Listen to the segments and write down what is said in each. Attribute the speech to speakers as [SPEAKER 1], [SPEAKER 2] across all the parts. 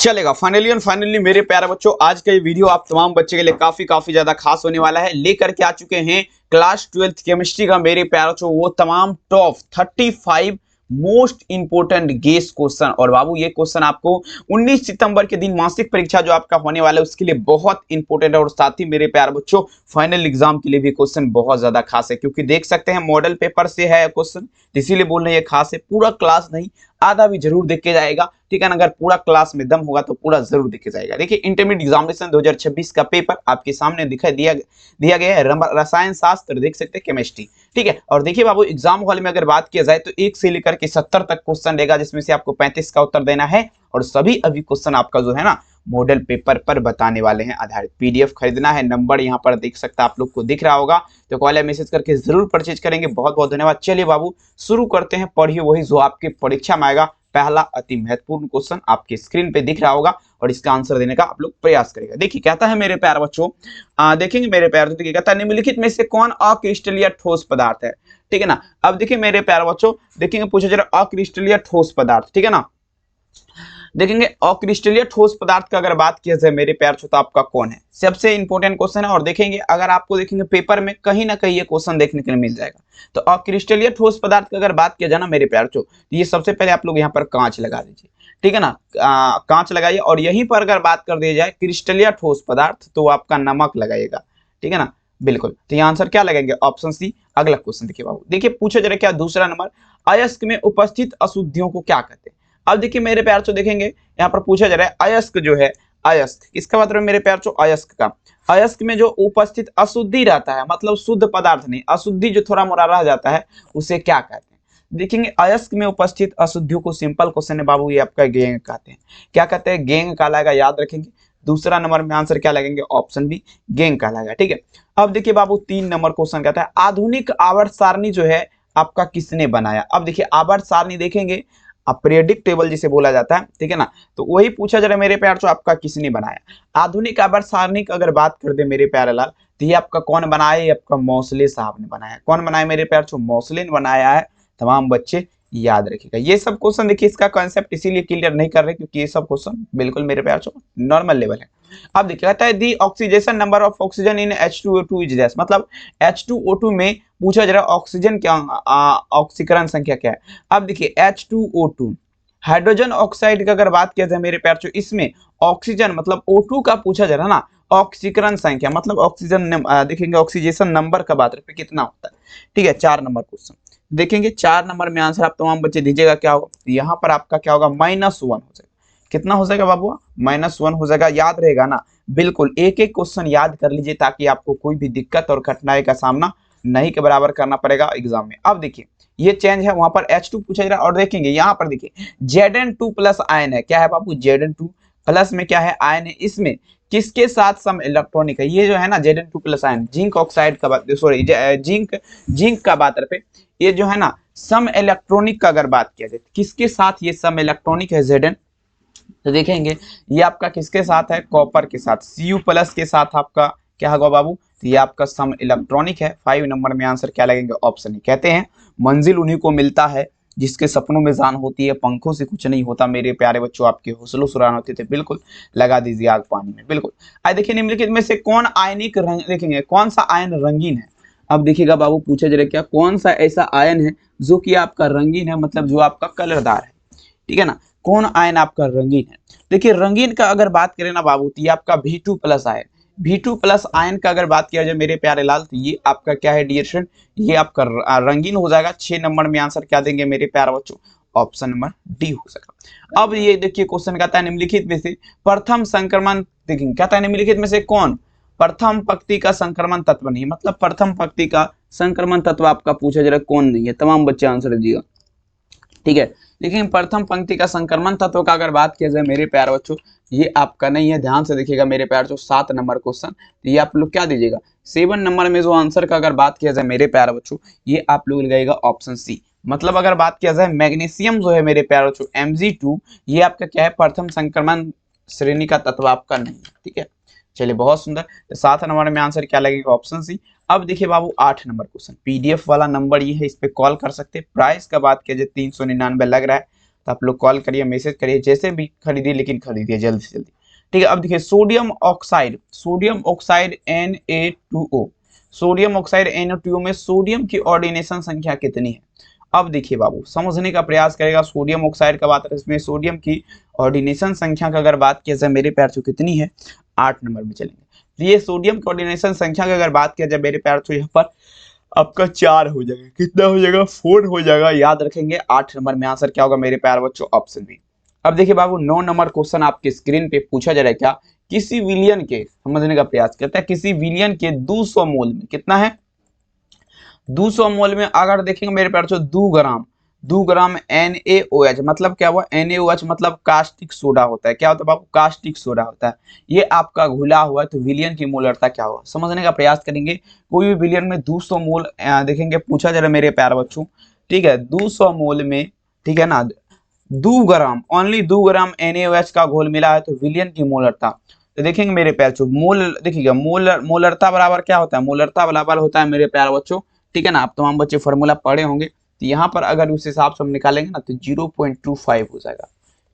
[SPEAKER 1] चलेगा। फाइनली मेरे प्यारे बच्चों, आज का ये वीडियो आप तमाम बच्चे के लिए काफी ज्यादा खास होने वाला है। लेकर के आ चुके हैं क्लास 12th केमिस्ट्री का मेरे प्यारे बच्चों वो तमाम top 35 most important guess question. और बाबू ये क्वेश्चन आपको 19 सितंबर के दिन मासिक परीक्षा जो आपका होने वाला है उसके लिए बहुत इंपॉर्टेंट है। और साथ ही मेरे प्यारे बच्चों फाइनल एग्जाम के लिए भी क्वेश्चन बहुत ज्यादा खास है, क्योंकि देख सकते हैं मॉडल पेपर से है क्वेश्चन, इसीलिए बोल रहे हैं ये खास है। पूरा क्लास नहीं, आधा भी जरूर देख के जाएगा, ठीक है ना। अगर पूरा क्लास में दम होगा तो पूरा जरूर देख के जाएगा। देखिए इंटरमीडिएट एग्जामिनेशन 2026 का पेपर आपके सामने दिखाई दिया गया है, रसायन शास्त्र देख सकते हैं, केमिस्ट्री, ठीक है। और देखिए बाबू एग्जाम हॉल में अगर बात किया जाए तो 1 से लेकर के 70 तक क्वेश्चन रहेगा, जिसमें से आपको 35 का उत्तर देना है। और सभी अभी क्वेश्चन आपका जो है ना मॉडल पेपर पर बताने वाले हैं आधारित। पीडीएफ खरीदना है, नंबर यहाँ पर देख सकता है, आप लोग को दिख रहा होगा, तो कॉल या मैसेज करके जरूर परचेज करेंगे। बहुत बहुत धन्यवाद। चलिए बाबू शुरू करते हैं। पढ़िए वही जो आपके परीक्षा में आएगा। पहला अति महत्वपूर्ण क्वेश्चन आपके स्क्रीन पे दिख रहा होगा और इसका आंसर देने का आप लोग प्रयास करेगा। देखिए कहता है मेरे प्यारे बच्चों, देखेंगे मेरे प्यारे, देखिए कहता है निम्नलिखित में से कौन अक्रिस्टलीय ठोस पदार्थ है, ठीक है ना। अब देखिए मेरे प्यारे बच्चों, देखेंगे पूछा जा रहा है अक्रिस्टलीय ठोस पदार्थ, ठीक है ना। देखेंगे अक्रिस्टलीय ठोस पदार्थ का अगर बात किया जाए मेरे प्यार तो आपका कौन है, सबसे इंपॉर्टेंट क्वेश्चन है। और देखेंगे अगर आपको देखेंगे पेपर में कहीं ना कहीं ये क्वेश्चन देखने के लिए मिल जाएगा। तो अक्रिस्टलीय ठोस पदार्थ का अगर बात किया जाए ना मेरे प्यार तो ये सबसे पहले आप लोग यहाँ पर कांच लगा दीजिए, ठीक है ना। कांच लगाइए और यहीं पर अगर बात कर दी जाए क्रिस्टलीय ठोस पदार्थ तो आपका नमक लगाइएगा, ठीक है ना, बिल्कुल। तो ये आंसर क्या लगेंगे, ऑप्शन सी। अगला क्वेश्चन देखिए बाबू, देखिए पूछा जा रहा है क्या, दूसरा नंबर, अयस्क में उपस्थित अशुद्धियों को क्या कहते हैं। अब देखिए मेरे प्यार से देखेंगे यहाँ पर पूछा जा रहा है अयस्क जो है, अयस्क किसका मतलब मेरे प्यार से, अयस्क का। अयस्क में जो उपस्थित अशुद्धि रहता है, मतलब शुद्ध पदार्थ नहीं, अशुद्धि जो थोड़ा मोड़ा रह जाता है उसे क्या कहते हैं। देखेंगे अयस्क में उपस्थित अशुद्धियों को, सिंपल क्वेश्चन है बाबू, ये आपका गेंग कहते हैं। क्या कहते हैं, गेंग कहलाएगा, याद रखेंगे। दूसरा नंबर में आंसर क्या लगेंगे, ऑप्शन बी, गेंग कहलाएगा, ठीक है। अब देखिए बाबू 3 नंबर क्वेश्चन कहता है आधुनिक आवर्त सारणी जो है आपका किसने बनाया। अब देखिए आवर्त सारणी देखेंगे, पीरियडिक टेबल जिसे बोला जाता है, ठीक है ना। तो वही पूछा जा रहा है मेरे प्यार तो आपका किसने बनाया। आधुनिक आवर्त सारणी की अगर बात कर दे मेरे प्यारे लाल तो ये आपका कौन बनाया, ये आपका मोसले साहब ने बनाया। कौन बनाया मेरे प्यार तो, मोसले ने बनाया है। तमाम बच्चे याद रखिएगा। ये सब क्वेश्चन देखिए इसका कॉन्सेप्ट इसीलिए क्लियर नहीं कर रहे क्योंकि ये सब क्वेश्चन बिल्कुल मेरे प्यार से नॉर्मल लेवल है। अब देखिए कहता है the oxidation number of oxygen in H2O2 is that, मतलब H2O2 में पूछा जा रहा है ऑक्सीजन क्या, ऑक्सीकरण संख्या क्या है। अब देखिए H2O2 हाइड्रोजन ऑक्साइड का अगर बात किया जाए मेरे प्यार से, इसमें ऑक्सीजन मतलब O2 का पूछा जा रहा है ना, ऑक्सीकरण संख्या मतलब ऑक्सीजन देखेंगे ऑक्सीडेशन नंबर का बात पे कितना होता है, ठीक है। 4 नंबर क्वेश्चन देखेंगे, 4 नंबर में आंसर आप तमाम बच्चे दीजिएगा क्या होगा, यहाँ पर आपका क्या होगा, -1 हो जाएगा। कितना हो जाएगा बाबू, -1 हो जाएगा। याद रहेगा ना, बिल्कुल एक एक क्वेश्चन याद कर लीजिए ताकि आपको कोई भी दिक्कत और कठिनाई का सामना नहीं के बराबर करना पड़ेगा एग्जाम में। अब देखिए ये चेंज है, वहां पर H2 पूछा जा रहा है और देखेंगे यहाँ पर देखिए Zn2+ आयन है। क्या है बाबू, Zn2+ में क्या है, आयन है। इसमें किसके साथ सम इलेक्ट्रॉनिक है, ये जो है ना Zn2+ आयन, जिंक ऑक्साइड का बात, सॉरी जिंक का बात पे, ये जो है ना सम इलेक्ट्रॉनिक का अगर बात किया जाए किसके साथ ये सम इलेक्ट्रॉनिक है Zn, तो देखेंगे ये आपका किसके साथ है, कॉपर के साथ, Cu+ के साथ आपका क्या होगा बाबू, तो ये आपका सम इलेक्ट्रॉनिक है। 5 नंबर में आंसर क्या लगेंगे, ऑप्शन। कहते हैं मंजिल उन्हीं को मिलता है जिसके सपनों में जान होती है, पंखों से कुछ नहीं होता। मेरे प्यारे बच्चों आपके हौसलों सुरान होते थे, बिल्कुल लगा दीजिए आग पानी में, बिल्कुल। आज देखिए निम्नलिखित में से कौन आयनिक रंग, देखेंगे कौन सा आयन रंगीन है। अब देखिएगा बाबू पूछा जा रहा है क्या, कौन सा ऐसा आयन है जो कि आपका रंगीन है, मतलब जो आपका कलरदार है, ठीक है ना। कौन आयन आपका रंगीन है। देखिए रंगीन का अगर बात करें ना बाबू तो ये आपका V2+ आयन, V2+ आयन का अगर बात किया जाए मेरे प्यारे लाल तो ये आपका क्या है डियर स्टूडेंट, ये आपका रंगीन हो जाएगा। 6 नंबर में आंसर क्या देंगे मेरे प्यारे बच्चों, ऑप्शन नंबर डी हो जाएगा। अब ये देखिए क्वेश्चन कहता है निम्नलिखित में से प्रथम संक्रमण, देखेंगे कहता है निम्नलिखित में से कौन प्रथम पंक्ति का संक्रमण तत्व नहीं, मतलब प्रथम पंक्ति का संक्रमण तत्व आपका पूछा जा रहा है कौन नहीं है। तमाम बच्चे आंसर दीजिएगा, ठीक है। लेकिन प्रथम पंक्ति का संक्रमण तत्व का अगर बात किया जाए मेरे प्यारे बच्चों, ये आपका नहीं है। ध्यान से देखिएगा मेरे प्यारे बच्चों, 7 नंबर क्वेश्चन, तो ये आप लोग क्या दीजिएगा, 7 नंबर में जो आंसर का अगर बात किया जाए मेरे प्यारे बच्चों, ये आप लोग लगाइएगा ऑप्शन सी। मतलब अगर बात किया जाए मैग्नीशियम जो है मेरे प्यारे बच्चों Mg2, ये आपका क्या है, प्रथम संक्रमण श्रेणी का तत्व आपका नहीं है, ठीक है। चलिए बहुत सुंदर। तो 7 नंबर में आंसर क्या लगेगा, ऑप्शन सी। अब देखिए बाबू 8 नंबर क्वेश्चन, पीडीएफ वाला नंबर ये है, इस पे कॉल कर सकते हैं। प्राइस का बात किया जाए 399 लग रहा है, तो आप लोग कॉल करिए, मैसेज करिए, जैसे भी खरीदिए लेकिन खरीदिए जल्दी से जल्दी। ठीक है, अब देखिए sodium oxide, sodium oxide Na2O, sodium oxide Na2O में सोडियम की ऑर्डिनेशन संख्या कितनी है? अब देखिए बाबू समझने का प्रयास करेगा, सोडियम ऑक्साइड का बात है, इसमें सोडियम की ऑर्डिनेशन संख्या का अगर बात किया जाए मेरे प्यार तो कितनी है? 8 नंबर में चलेंगे। तो ये सोडियम कोऑर्डिनेशन संख्या की अगर बात किया जाए मेरे प्यार तो यहाँ पर आपका 4 हो जाएगा, कितना हो जाएगा? 4 हो जाएगा, याद रखेंगे। 8 नंबर में आंसर क्या होगा मेरे प्यार बच्चों? Option B. अब देखिए बाबू 9 नंबर क्वेश्चन आपके स्क्रीन पे पूछा जा रहा है, क्या किसी विलियन के, समझने का प्रयास करता है, किसी विलियन के 200 मोल में कितना है? 200 मोल में अगर देखेंगे मेरे प्यार 2 ग्राम NaOH, मतलब क्या हुआ? NaOH मतलब कास्टिक सोडा होता है। क्या होता है बाबू? कास्टिक सोडा होता है। ये आपका घुला हुआ है, तो विलियन की मोलरता क्या होगा समझने का प्रयास करेंगे। कोई भी विलियन में 200 मोल देखेंगे, पूछा जा रहा है मेरे प्यार बच्चों, ठीक है, 200 मोल में, ठीक है ना, 2 ग्राम, ओनली 2 ग्राम NaOH का घोल मिला है, तो विलियन की मोलरता, तो देखेंगे मेरे प्यार बच्चों, मोल देखिएगा, मोलरता बराबर क्या होता है? मोलरता बराबर होता है मेरे प्यार बच्चों, ठीक है ना, आप तमाम बच्चे फॉर्मूला पढ़े होंगे, तो यहाँ पर अगर उस हिसाब से हम निकालेंगे ना तो 0.25 हो जाएगा।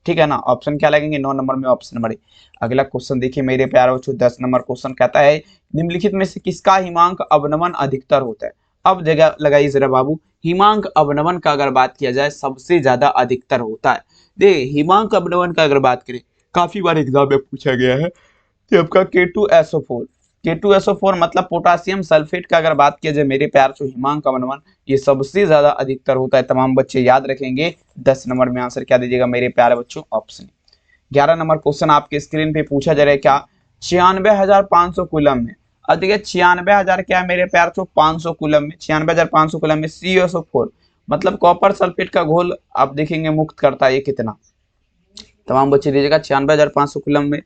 [SPEAKER 1] ठीक है ना, ऑप्शन क्या लगेंगे? 9 नंबर में ऑप्शन नंबर ए। अगला क्वेश्चन देखिए मेरे प्यारे बच्चों, 10 नंबर क्वेश्चन कहता है निम्नलिखित में से किसका हिमांक अवनमन अधिकतर होता है? अब जगह लगाइए जरा बाबू, हिमांक अवनमन का अगर बात किया जाए सबसे ज्यादा अधिकतर होता है। देखिए हिमांक अवनमन का अगर बात करें, काफी बार एग्जाम में पूछा गया है कि आपका K2SO4, K2SO4 मतलब पोटासियम सल्फेट का अगर बात किया जाए मेरे प्यार से हिमांक अवनमन ये सबसे ज्यादा अधिकतर होता है। तमाम बच्चे याद रखेंगे। 10 नंबर में आंसर क्या दीजिएगा मेरे प्यारे बच्चों? ऑप्शन। 11 नंबर क्वेश्चन आपके स्क्रीन पे पूछा जा रहा है, क्या 96,500 कूलम में, अब देखिए 96,000 क्या है मेरे प्यार से? 500 कूलम में, 96,500 कूलम में CuSO4 मतलब कॉपर सल्फेट का घोल आप देखेंगे मुक्त करता है, ये कितना? तमाम बच्चे दीजिएगा 96,500 कूलम में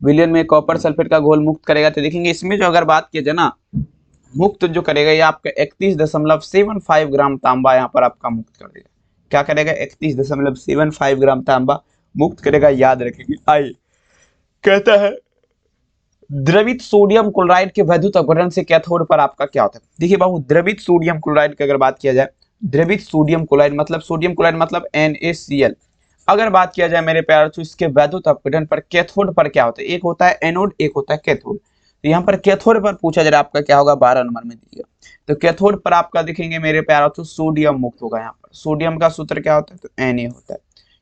[SPEAKER 1] विलियन में कॉपर सल्फेट का घोल मुक्त करेगा, तो देखेंगे इसमें जो अगर बात किया जाए ना, मुक्त जो करेगा ये आपका 31.75 ग्राम तांबा यहाँ पर आपका मुक्त कर देगा। क्या करेगा? 31.75 ग्राम तांबा मुक्त करेगा, याद रखेंगे। आइए कहता है द्रवित सोडियम क्लोराइड के वैद्युत अपघटन से कैथोड पर आपका क्या होता है? देखिए बाबू द्रवित सोडियम क्लोराइड की अगर बात किया जाए, द्रवित सोडियम क्लोराइड मतलब NaCl, अगर बात किया जाए मेरे प्यारे तो इसके वैद्युत अपघटन पर कैथोड पर क्या होता है? एक होता है एनोड, एक होता है कैथोड। तो यहाँ पर कैथोड पर पूछा जा रहा है आपका क्या होगा? 12 नंबर में दिएगा। तो कैथोड पर आपका देखेंगे मेरे प्यारे तो सोडियम मुक्त होगा। यहाँ पर सोडियम का सूत्र क्या होता है? तो Na होता है,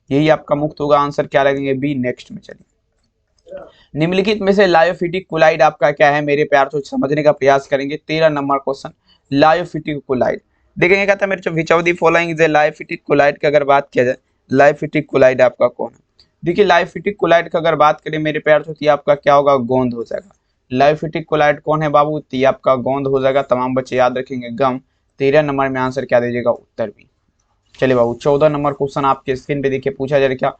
[SPEAKER 1] यही आपका मुक्त होगा। आंसर क्या लगेंगे? बी। नेक्स्ट में चलिए, निम्नलिखित में से लायोफिटिक कोलाइड आपका क्या है मेरे प्यार तो समझने का प्रयास करेंगे। 13 नंबर क्वेश्चन, लायोफिटिक कोलाइड देखेंगे, कहता है मेरे which of the following is a lyophilic colloid की अगर बात किया जाए, लायोफिटिक कोलाइड आपका कौन है? देखिए लायोफिटिक कोलाइड का अगर बात करें मेरे प्यार तो आपका क्या होगा? गोंद हो जाएगा। लायोफिटिक कोलाइड कौन है बाबू? तो आपका गोंद हो जाएगा। तमाम बच्चे याद रखेंगे गम। 13 नंबर में आंसर क्या दीजिएगा? उत्तर भी। चलिए बाबू 14 नंबर क्वेश्चन आपके स्क्रीन पे देखिए पूछा जा रहा है, क्या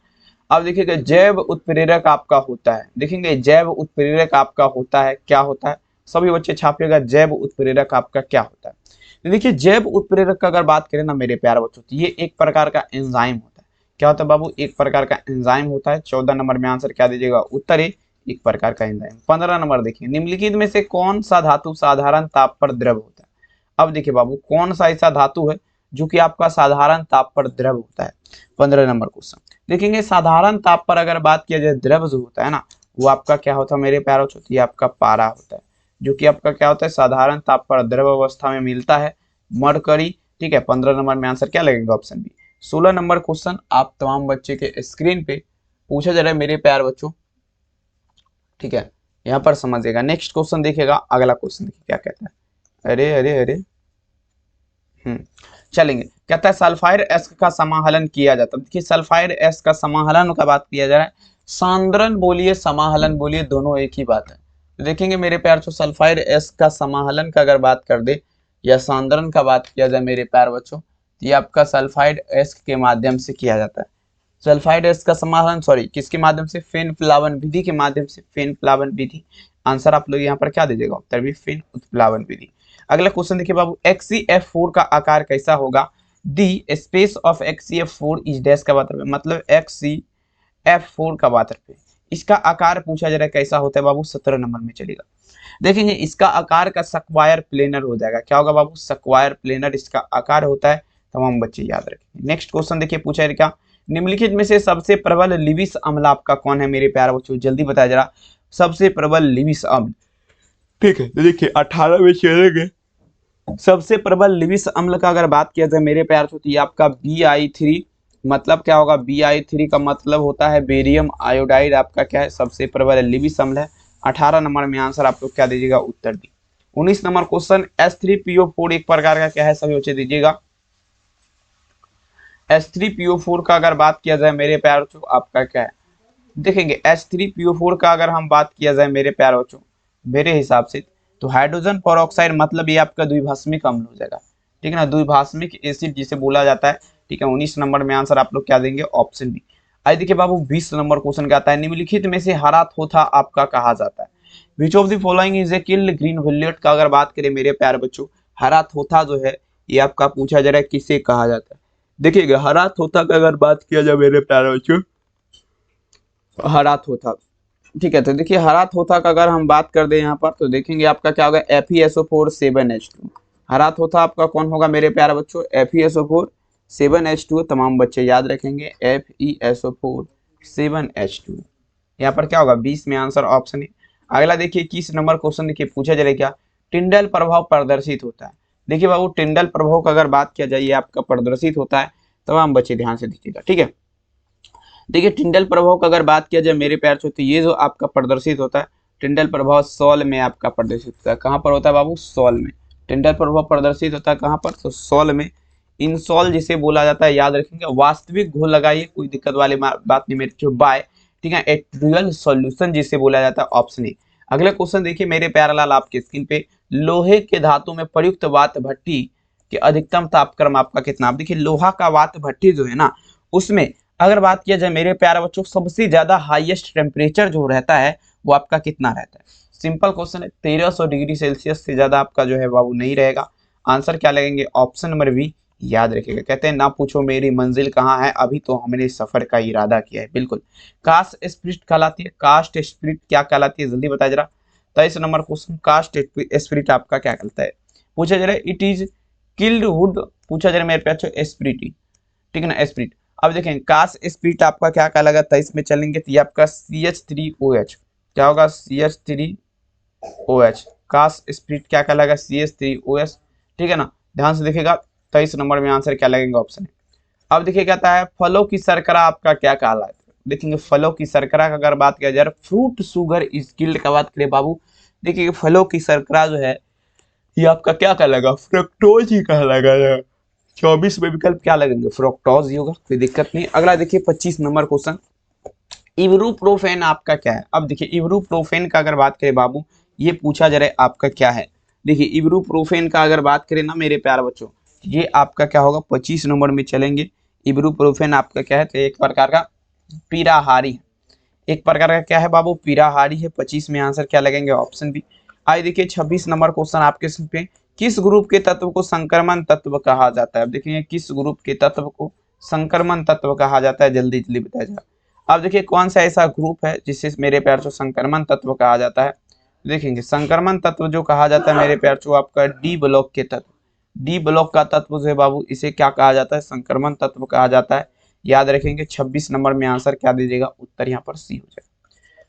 [SPEAKER 1] अब देखिएगा जैव उत्प्रेरक आपका होता है। देखेंगे जैव उत्प्रेरक आपका होता है, क्या होता है? सभी बच्चे छापिएगा, जैव उत्प्रेरक आपका क्या होता है? तो देखिए जैव उत्प्रेरक का अगर बात करें ना मेरे प्यारे बच्चों, तो ये एक प्रकार का एंजाइम होता है। क्या होता है बाबू? एक प्रकार का एंजाइम होता है। 14 नंबर में आंसर क्या दीजिएगा? उत्तर है, एक प्रकार का एंजाइम। 15 नंबर देखिए, निम्नलिखित में से कौन सा धातु साधारण ताप पर द्रव होता है? अब देखिए बाबू कौन सा ऐसा धातु है जो कि आपका साधारण ताप पर द्रव होता है? 15 नंबर क्वेश्चन देखेंगे, साधारण ताप पर अगर बात किया जाए द्रव जो होता है ना, वो आपका क्या होता है मेरे प्यारों? ये आपका पारा होता है, जो कि आपका क्या होता है? साधारण ताप पर द्रव अवस्था में मिलता है, मरकरी। ठीक है, 15 नंबर में आंसर क्या लगेगा? Option B. 16 नंबर क्वेश्चन आप तमाम बच्चे के स्क्रीन पे पूछा जा रहा है मेरे प्यार बच्चों, ठीक है, यहाँ पर समझिएगा। नेक्स्ट क्वेश्चन देखिएगा, अगला क्वेश्चन देखिए क्या कहता है। अरे अरे अरे चलेंगे, कहता है सल्फाइड एस का समाहलन किया जाता है। देखिए सल्फाइड एस का समाहलन का बात किया जा रहा है, सांद्रण बोलिए समाहलन बोलिए दोनों एक ही बात है। तो देखेंगे मेरे प्यार बच्चों सल्फाइड एस का समाहलन का अगर बात कर दे या सांद्रण का बात किया जाए मेरे प्यार बच्चों, तो ये आपका सल्फाइड एस के माध्यम से किया जाता है। सल्फाइड एस का समाहलन किसके माध्यम से? फेन प्लावन विधि के माध्यम से, फेन प्लावन विधि। आंसर आप लोग यहाँ पर क्या दीजिएगा? उत्तर भी फेन उत्प्लावन विधि। अगला क्वेश्चन देखिए बाबू, XCF4 का आकार कैसा होगा? The space of XCF4 is dash का बात है, मतलब XCF4 का बात है, इसका आकार पूछा जा रहा है कैसा होता है बाबू? 17 नंबर में चलेगा। देखेंगे इसका आकार का स्क्वायर प्लेनर हो जाएगा। क्या होगा बाबू? स्क्वायर प्लेनर इसका आकार होता है। तमाम बच्चे याद रखेंगे। नेक्स्ट क्वेश्चन देखिए पूछा है क्या, निम्नलिखित में से सबसे प्रबल लिविस अम्ल आपका कौन है मेरे प्यारे बच्चों, जल्दी बताया जरा, सबसे प्रबल लिविस अम्ल। ठीक है, तो देखिए 18 में चलेंगे। सबसे प्रबल लिविस अम्ल का अगर बात किया जाए मेरे प्यारे बच्चों, तो ये आपका BI3, मतलब क्या होगा, BI3 का मतलब होता है बेरियम आयोडाइड, आपका क्या है सबसे प्रबल लिविस अम्ल है। 18 नंबर में आंसर आप लोग क्या दीजिएगा, उत्तर दी। 19 नंबर क्वेश्चन, H3PO4 एक प्रकार का क्या है, सभी बच्चे दीजिएगा। H3PO4 का अगर बात किया जाए मेरे प्यारे बच्चों, आपका क्या है, देखेंगे H3PO4 का अगर हम बात किया जाए मेरे प्यारे बच्चों, मेरे हिसाब से तो हाइड्रोजन पेरोक्साइड, मतलब ये आपका द्विभाषमिक अम्ल हो जाएगा, ठीक है ना, द्विभाषमिक एसिड जिसे बोला जाता है, ठीक है। 19 नंबर में आंसर आप लोग क्या देंगे, ऑप्शन बी। आइए देखिए बाबू 20 नंबर क्वेश्चन क्या आता है, निम्नलिखित में से हरा थोथा आपका कहा जाता है, which of the following is a killed green value का अगर बात करें मेरे प्यारे बच्चों, हरा थोथा जो है ये आपका पूछा जा रहा है किसे कहा जाता है। देखिएगा हरा थोथा का अगर बात किया जाए मेरे प्यारे बच्चों, हरा थोथा, ठीक है, तो देखिए हरा थोथा का अगर हम बात कर दें यहाँ पर, तो देखेंगे आपका क्या होगा, FeSO4 7H2। हरा थोथा आपका कौन होगा मेरे प्यारे बच्चों, FeSO4 7H2, तमाम बच्चे याद रखेंगे FeSO4 7H2। यहाँ पर क्या होगा, 20 में आंसर ऑप्शन है। अगला देखिए 21 नंबर क्वेश्चन, देखिए पूछा जा रहा है क्या, टिंडल प्रभाव प्रदर्शित होता है। देखिए बाबू टिंडल प्रभाव का अगर बात किया जाए ये आपका प्रदर्शित होता है, तमाम बच्चे ध्यान से देखिएगा, ठीक है। देखिए टिंडल प्रभाव का अगर बात किया जाए मेरे प्यार से, तो ये जो आपका प्रदर्शित होता है टिंडल प्रभाव सॉल में आपका प्रदर्शित होता है, कहाँ पर होता है बाबू, सॉल में। टिंडल प्रभाव प्रदर्शित होता है कहाँ पर, तो सॉल में। इंसॉल जिसे बोला जाता है, याद रखेंगे। वास्तविक घोल लगाइए, कोई दिक्कत वाली बात नहीं मेरे जो बाय, ठीक है। एक रियल सॉल्यूशन जिसे बोला जाता है, ऑप्शन ए। अगला क्वेश्चन देखिए मेरे प्यारे लाल आपके स्क्रीन पे, लोहे के धातु में प्रयुक्त वात भट्टी के अधिकतम तापक्रम आपका कितना। आप देखिए लोहा का वात भट्टी जो है ना, उसमें अगर बात किया जाए मेरे प्यारे बच्चों, सबसे ज्यादा हाईएस्ट टेम्परेचर जो रहता है वो आपका कितना रहता है। सिंपल क्वेश्चन है, 1300 डिग्री सेल्सियस से ज्यादा आपका जो है बाबू नहीं रहेगा। आंसर क्या लगेंगे, ऑप्शन नंबर बी, याद रखिएगा। कहते हैं ना पूछो मेरी मंजिल कहाँ है, अभी तो हमने सफर का इरादा किया है। बिल्कुल, कास्ट स्पिरिट कहलाती है, कास्ट स्पिरिट क्या कहलाती है, जल्दी बताया जरा। 23 नंबर क्वेश्चन, कास्ट स्पिरिट आपका क्या कहलाता है, पूछा जा रहा है। इट इज किल्ड वुड, पूछा जा रहा है मेरे प्यारे स्पिरिट, ठीक है ना, स्पिरिट। अब देखें कास्ट स्पिरिट आपका क्या कहलाएगा, 23 में चलेंगे तो ये आपका CH3OH क्या होगा, CH3OH। कास्ट स्पिरिट क्या कहलाएगा, CH3OH, ठीक है ना, ध्यान से देखिएगा। 23 नंबर में आंसर क्या लगेगा, ऑप्शन है। अब देखिए कहता है फलों की शर्करा आपका क्या कहलाता है, देखेंगे फलों की शर्करा का अगर बात किया जाए, फ्रूट सुगर इज किल्ड का बात करें बाबू, देखिए फलों की शर्करा जो है ये आपका क्या कहलाएगा, फ्रक्टोज ही कहलाएगा। 24 में विकल्प क्या लगेंगे, फ्रक्टोज ही होगा, कोई दिक्कत नहीं। अगला देखिए 25 नंबर क्वेश्चन, इब्रूप्रोफेन आपका क्या है। अब देखिए इब्रूप्रोफेन का अगर बात करें बाबू, ये पूछा जा रहा है आपका क्या है। देखिए इब्रूप्रोफेन का अगर बात करें ना मेरे प्यारे बच्चों, ये आपका क्या होगा, 25 नंबर में चलेंगे। इब्रूप्रोफेन आपका क्या है, तो एक प्रकार का पीराहारी है, एक प्रकार का क्या है बाबू, पीराहारी है। 25 में आंसर क्या लगेंगे, ऑप्शन बी। आइए देखिए 26 नंबर क्वेश्चन आपके पे, किस ग्रुप के तत्व को संक्रमण तत्व कहा जाता है। अब देखिए किस ग्रुप के तत्व को संक्रमण तत्व कहा जाता है, जल्दी जल्दी बताया जाए। अब देखिए कौन सा ऐसा ग्रुप है जिससे मेरे प्यार से संक्रमण तत्व कहा जाता है। देखेंगे संक्रमण तत्व जो कहा जाता है मेरे प्यार से, आपका डी ब्लॉक के तत्व, डी ब्लॉक का तत्व जो है बाबू, इसे क्या कहा जाता है, संक्रमण तत्व कहा जाता है। याद रखेंगे 26 नंबर में आंसर क्या दीजिएगा, उत्तर यहाँ पर सी हो जाएगा।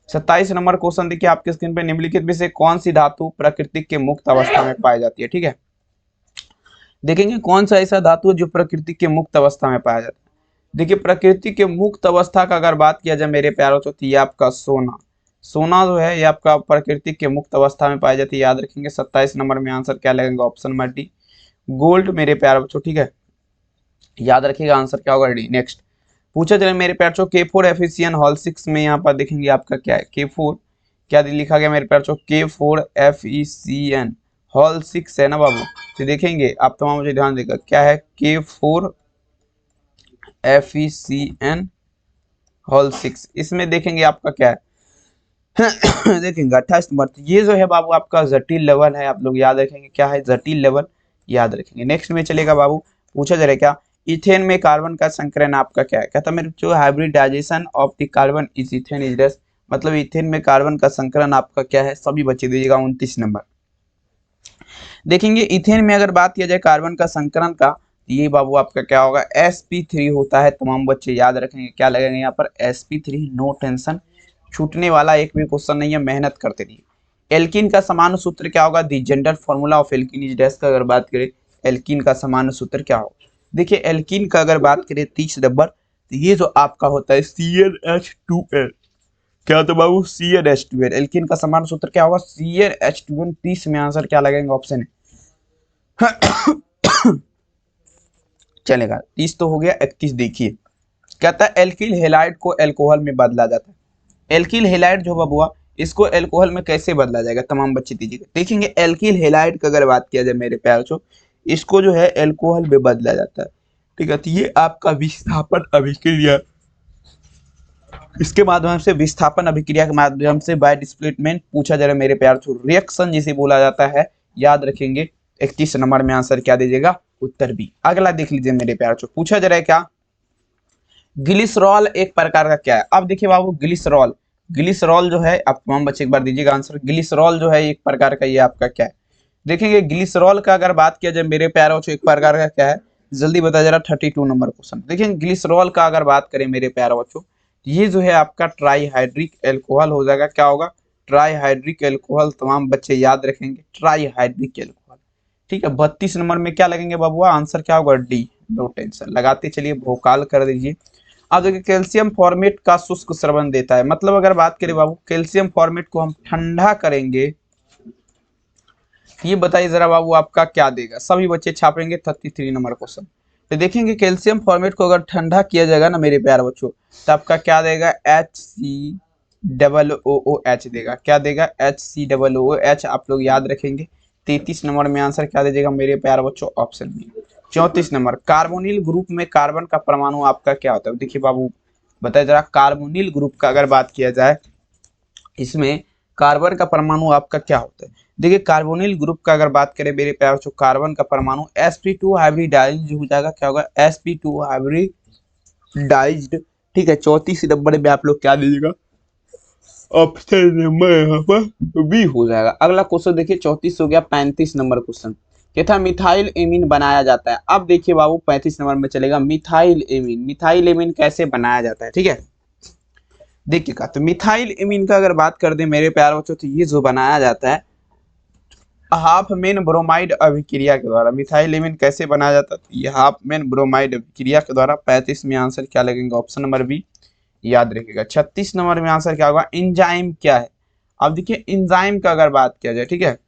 [SPEAKER 1] 27 नंबर क्वेश्चन देखिए आपके स्क्रीन पे, निम्नलिखित में से कौन सी धातु प्राकृतिक के मुक्त अवस्था में पाई जाती है, ठीक है। देखेंगे कौन सा ऐसा धातु है जो प्रकृति के मुक्त अवस्था में पाया जाता है। देखिए प्रकृति के मुक्त अवस्था का अगर बात किया जाए मेरे प्यारों तो ये आपका सोना, सोना जो है ये आपका प्रकृति के मुक्त अवस्था में पाई जाती है। याद रखेंगे 27 नंबर में आंसर क्या लगेगा, ऑप्शन नंबर डी, गोल्ड मेरे प्यारे बच्चों, ठीक है। याद रखिएगा आंसर क्या होगा, डी। नेक्स्ट पूछा चले मेरे प्यार चो, K4 एफिशियन हॉल 6 में यहाँ पर देखेंगे आपका क्या है, K4 क्या लिखा गया मेरे प्यार चो, K4 FECN हॉल 6 है ना बाबू। तो देखेंगे आप तमाम मुझे ध्यान देगा क्या है, K4 FECN हॉल 6, इसमें देखेंगे आपका क्या है देखेंगे 28 नंबर। ये जो है बाबू आपका जटिल लेवल है, आप लोग याद रखेंगे क्या है, जटिल लेवल याद रखेंगे। नेक्स्ट में चलेगा बाबू, पूछा जा रहा है क्या, इथेन में कार्बन का संकरण आपका क्या है। कहता मेरे जो hybridization of the carbon is ethane is this, मतलब इथेन में कार्बन का संकरण आपका क्या है, सभी बच्चे दीजिएगा। 29 नंबर देखेंगे इथेन में अगर बात किया जाए कार्बन का संकरण का, ये बाबू आपका क्या होगा, sp3 होता है। तमाम बच्चे याद रखेंगे, क्या लगेंगे यहाँ पर sp3, नो टेंशन, छूटने वाला एक भी क्वेश्चन नहीं है, मेहनत करते रहिए। एल्कीन का सामान्य सूत्र क्या होगा, the general formula of alkene is dash का अगर बात करें, एल्कीन का सामान्य सूत्र क्या होगा। देखिए एल्कीन का अगर बात करें 30 नंबर, तो ये जो आपका होता है CnH2n, क्या होता है बाबू, CnH2n। एल्कीन का सामान्य सूत्र क्या होगा, CnH2n। 30 में आंसर क्या लगेगा, ऑप्शन है चलेगा। 30 तो हो गया। 31 देखिए, कहता है एल्किल हेलाइड को अल्कोहल में बदला जाता है। एल्किल हेलाइड जो बबुआ, इसको अल्कोहल में कैसे बदला जाएगा, तमाम बच्चे दीजिएगा। देखेंगे एल्किल हेलाइड की अगर बात किया जाए मेरे प्यार चो, इसको जो है अल्कोहल में बदला जाता है, ठीक है। तो ये आपका विस्थापन अभिक्रिया, इसके माध्यम से, विस्थापन अभिक्रिया के माध्यम से बाय डिस्प्लेसमेंट पूछा जा रहा है मेरे प्यार चो, रिएक्शन जिसे बोला जाता है, याद रखेंगे। 31 नंबर में आंसर क्या दीजिएगा, उत्तर बी। अगला देख लीजिए मेरे प्यार चो, पूछा जा रहा है क्या, ग्लिसरॉल एक प्रकार का क्या है। अब देखिए बाबू, ग्लिसरॉल, ग्लिसरॉल जो है, आप तमाम बच्चे एक बार दीजिएगा आंसर। ग्लिसरॉल जो है एक प्रकार का, ये आपका क्या है। देखेंगे ग्लिसरॉल का अगर बात किया जाए मेरे प्यारों से, एक प्रकार का क्या है, जल्दी बता जरा। 32 नंबर क्वेश्चन। देखिए ग्लिसरॉल का अगर बात करें मेरे प्यारे बच्चों, ये जो है आपका ट्राईहाइड्रिक एल्कोहल हो जाएगा। क्या होगा, ट्राईहाइड्रिक एल्कोहल। तमाम बच्चे याद रखेंगे, ट्राईहाइड्रिक एल्कोहल, ठीक है। 32 नंबर में क्या लगेंगे बाबुआ, आंसर क्या होगा, डी। नो टेंशन, लगाते चलिए, भोकाल कर दीजिए। अब देखिए कैल्शियम फॉर्मेट का शुष्क स्रवण देता है, मतलब अगर बात करें बाबू, कैल्शियम फॉर्मेट को हम ठंडा करेंगे, ये बताइए जरा बाबू आपका क्या देगा। सभी बच्चे छापेंगे 33 नंबर क्वेश्चन। तो देखेंगे कैल्शियम फॉर्मेट को अगर ठंडा किया जाएगा ना मेरे प्यारे बच्चों, तो आपका क्या देगा, HCOOH देगा। क्या देगा, HCOOH। आप लोग याद रखेंगे। 33 नंबर में आंसर क्या दीजिएगा मेरे प्यारे बच्चों, option B. 34 number, carbonyl group में कार्बन का परमाणु आपका क्या होता है। देखिए बाबू बताइए जरा, कार्बोनिल ग्रुप का अगर बात किया जाए, इसमें कार्बन का परमाणु आपका क्या होता है। देखिए कार्बोनिल ग्रुप का अगर बात करें मेरे प्यार बच्चों, कार्बन का परमाणु sp2 हाइब्रिडाइज्ड हो जाएगा। क्या होगा, sp2 हाइब्रिडाइज्ड, ठीक है। 34 नंबर में आप लोग क्या दीजिएगा, ऑप्शन नंबर यहाँ पर बी हो जाएगा। अगला क्वेश्चन देखिए, 34 हो गया। 35 नंबर क्वेश्चन क्या था, मिथाइल एमीन बनाया जाता है। अब देखिए बाबू 35 नंबर में चलेगा, मिथाइल एमीन। मिथाइल एमीन कैसे बनाया जाता है, ठीक है। देखिएगा, तो मिथाइल एमीन का अगर बात कर दे मेरे प्यार बच्चों, तो ये जो बनाया जाता है हाफ मेन ब्रोमाइड अभिक्रिया के द्वारा। मिथाइल एमीन कैसे बनाया जाता है, ये हाफ मेन ब्रोमाइड अभिक्रिया के द्वारा। 35 में आंसर क्या लगेगा, ऑप्शन नंबर बी, याद रखिएगा। 36 नंबर में आंसर क्या होगा, एंजाइम क्या है। अब देखिए एंजाइम का अगर बात किया जाए, ठीक है,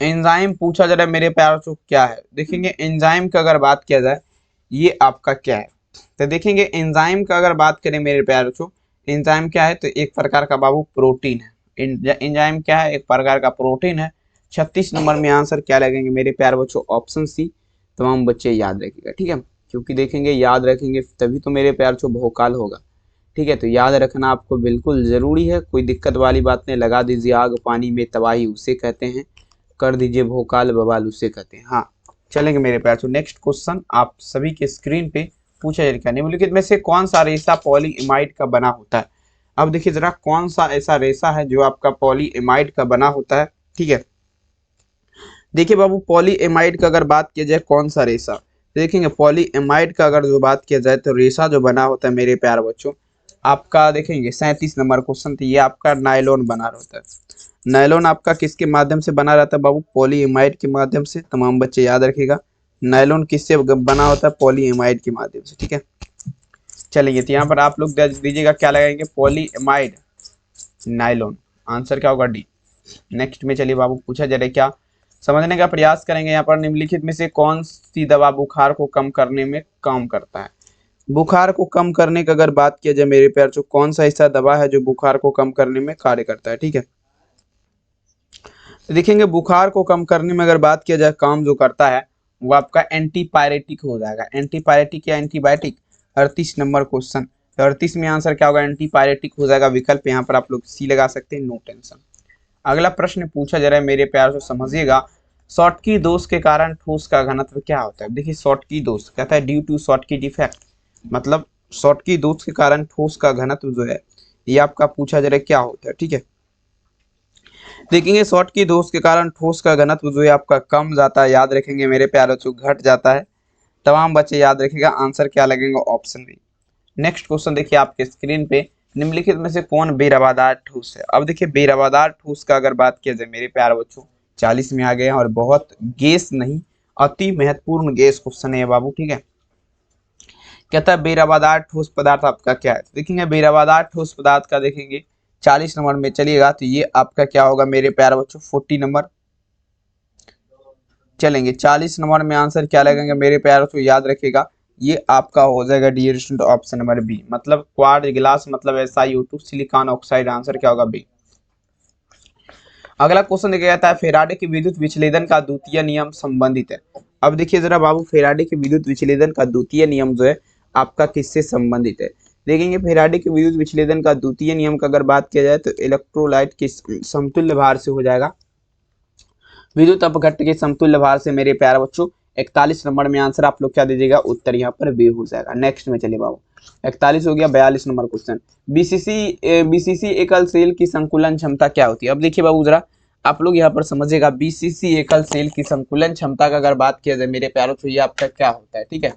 [SPEAKER 1] एंजाइम पूछा जा रहा है मेरे प्यार बच्चों क्या है। देखेंगे एंजाइम का अगर बात किया जाए, ये आपका क्या है। तो देखेंगे एंजाइम का अगर बात करें मेरे प्यार बच्चों, एंजाइम क्या है, तो एक प्रकार का बाबू प्रोटीन है। एंजाइम क्या है, एक प्रकार का प्रोटीन है। 36 नंबर में आंसर क्या लगेंगे मेरे प्यार बच्चों, ऑप्शन सी। तमाम बच्चे याद रखिएगा, ठीक है, क्योंकि देखेंगे याद रखेंगे तभी तो मेरे प्यार बच्चों भोकाल होगा, ठीक है। तो याद रखना आपको बिल्कुल जरूरी है, कोई दिक्कत वाली बात नहीं। लगा दीजिए आग पानी में तबाही उसे कहते हैं, कर दीजिए भोकाल बवाल उसे कहते हैं। हाँ चलेंगे मेरे प्यार, तो नेक्स्ट क्वेश्चन आप सभी के स्क्रीन पे पूछा जाएगा, निम्नलिखित में से कौन सा रेशा पॉलीइमाइड का बना होता है। अब देखिए जरा, कौन सा ऐसा रेशा है जो आपका पॉलीइमाइड का बना होता है, ठीक है। देखिए बाबू पॉलीइमाइड का अगर बात किया जाए कौन सा रेशा, देखेंगे पॉलीइमाइड का अगर जो बात किया जाए, तो रेशा जो बना होता है मेरे प्यार बच्चों आपका, देखेंगे 37 नंबर क्वेश्चन, तो ये आपका नायलॉन बना रहता है। नायलॉन आपका किसके माध्यम से बना रहता है बाबू, पॉलीइमाइड के माध्यम से। तमाम बच्चे याद रखिएगा, नायलॉन किससे बना होता है, पॉलीइमाइड के माध्यम से, ठीक है। चलिए तो यहाँ पर आप लोग दीजिएगा, क्या लगाएंगे, पॉलीइमाइड नायलॉन। आंसर क्या होगा, डी। नेक्स्ट में चलिए बाबू, पूछा जा रहा है क्या, समझने का प्रयास करेंगे। यहाँ पर निम्नलिखित में से कौन सी दवा बुखार को कम करने में काम करता है। बुखार को कम करने की अगर बात किया जाए मेरे प्यार, तो कौन सा ऐसा दवा है जो बुखार को कम करने में कार्य करता है, ठीक है। देखेंगे बुखार को कम करने में अगर बात किया जाए, काम जो करता है वो आपका एंटीपायरेटिक हो जाएगा। एंटीपायरेटिक या एंटीबायोटिक, 38 नंबर क्वेश्चन। 38 में आंसर क्या होगा, एंटीपायरेटिक हो जाएगा। विकल्प यहाँ पर आप लोग सी लगा सकते हैं, नो टेंशन। अगला प्रश्न पूछा जा रहा है मेरे प्यार से, समझिएगा। शॉटकी दोष के कारण ठोस का घनत्व क्या होता है। देखिए शॉटकी दोष कहता है ड्यू टू शॉटकी डिफेक्ट, मतलब शॉटकी दोष के कारण ठोस का घनत्व जो है, ये आपका पूछा जा रहा है क्या होता है, ठीक है। देखेंगे शॉर्ट की दोष के कारण ठोस का घनत्व जो है आपका कम जाता है, याद रखेंगे मेरे प्यारे बच्चों, घट जाता है। तमाम बच्चे याद रखिएगा, आंसर क्या लगेगा, ऑप्शन बी। नेक्स्ट क्वेश्चन देखिए आपके स्क्रीन पे, निम्नलिखित में से कौन बेरवादार ठोस है। अब देखिए बेरवादार ठोस का अगर बात किया जाए मेरे प्यारे बच्चों, 40 में आ गए हैं और बहुत गैस नहीं, अति महत्वपूर्ण गैस क्वेश्चन है बाबू, ठीक है। कहता है बेरवादार ठोस पदार्थ आपका क्या है। तो देखेंगे बेरवादार ठोस पदार्थ का देखेंगे 40 नंबर में चलिएगा तो ये आपका क्या होगा मेरे प्यारे बच्चों, 40 नंबर चलेंगे। 40 नंबर में आंसर क्या लगेंगे मेरे प्यारे बच्चों, याद रखिएगा ये आपका हो जाएगा dear student option number B, मतलब क्वार्ट्ज गिलास मतलब SiO2 सिलिकॉन ऑक्साइड, आंसर क्या होगा बी। अगला क्वेश्चन देखा जाता है फेराडे के विद्युत विच्छेदन का द्वितीय नियम संबंधित है। अब देखिए जरा बाबू, फेराडे के विद्युत विच्छेदन का द्वितीय नियम जो है आपका किससे संबंधित है। देखेंगे फेराडे के विद्युत विच्छेदन का द्वितीय नियम का अगर बात किया जाए तो इलेक्ट्रोलाइट के समतुल्य भार से हो जाएगा, विद्युत अपघट्ट के समतुल्य भार से मेरे प्यारे बच्चों। 41 नंबर में आंसर आप लोग क्या दीजिएगा, उत्तर यहाँ पर बी हो जाएगा। नेक्स्ट में चलिए बाबू, 41 हो गया। 42 नंबर क्वेश्चन, बीसीसी एकल सेल की संकुलन क्षमता क्या होती है। अब देखिए बाबू जरा आप लोग यहाँ पर समझिएगा, बीसीसी एकल सेल की संकुलन क्षमता का अगर बात किया जाए मेरे प्यारों तो ये आपका क्या होता है, ठीक है।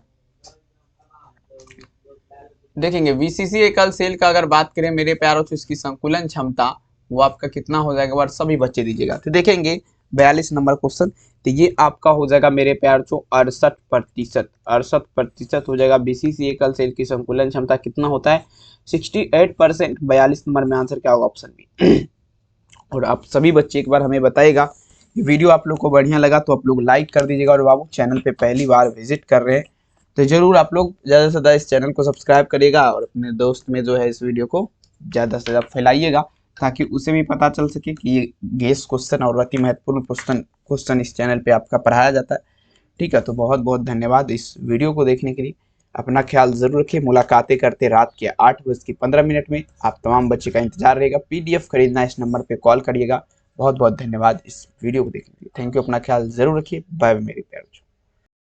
[SPEAKER 1] देखेंगे बीसीसी एकल सेल का अगर बात करें मेरे प्यारों तो इसकी संकुलन क्षमता वो आपका कितना हो जाएगा, बार सभी बच्चे दीजिएगा। तो देखेंगे 42 नंबर क्वेश्चन, तो ये आपका हो जाएगा मेरे प्यार चो 68%, 68% हो जाएगा। बीसीसी एकल सेल की संकुलन क्षमता कितना होता है, 68%। 42 नंबर में आंसर क्या होगा, ऑप्शन बी। और आप सभी बच्चे एक बार हमें बताइएगा, ये वीडियो आप लोग को बढ़िया लगा तो आप लोग लाइक कर दीजिएगा, और बाबू चैनल पे पहली बार विजिट कर रहे हैं तो जरूर आप लोग ज़्यादा से ज़्यादा इस चैनल को सब्सक्राइब करिएगा, और अपने दोस्त में जो है इस वीडियो को ज़्यादा से ज़्यादा फैलाइएगा, ताकि उसे भी पता चल सके कि ये गेस क्वेश्चन और अति महत्वपूर्ण क्वेश्चन इस चैनल पे आपका पढ़ाया जाता है, ठीक है। तो बहुत बहुत धन्यवाद इस वीडियो को देखने के लिए, अपना ख्याल जरूर रखिए। मुलाकातें करते रात के 8:15 में, आप तमाम बच्चे का इंतजार रहेगा। PDF खरीदना इस नंबर पर कॉल करिएगा। बहुत बहुत धन्यवाद इस वीडियो को देखने के लिए, थैंक यू, अपना ख्याल जरूर रखिए, बाय बाय मेरे।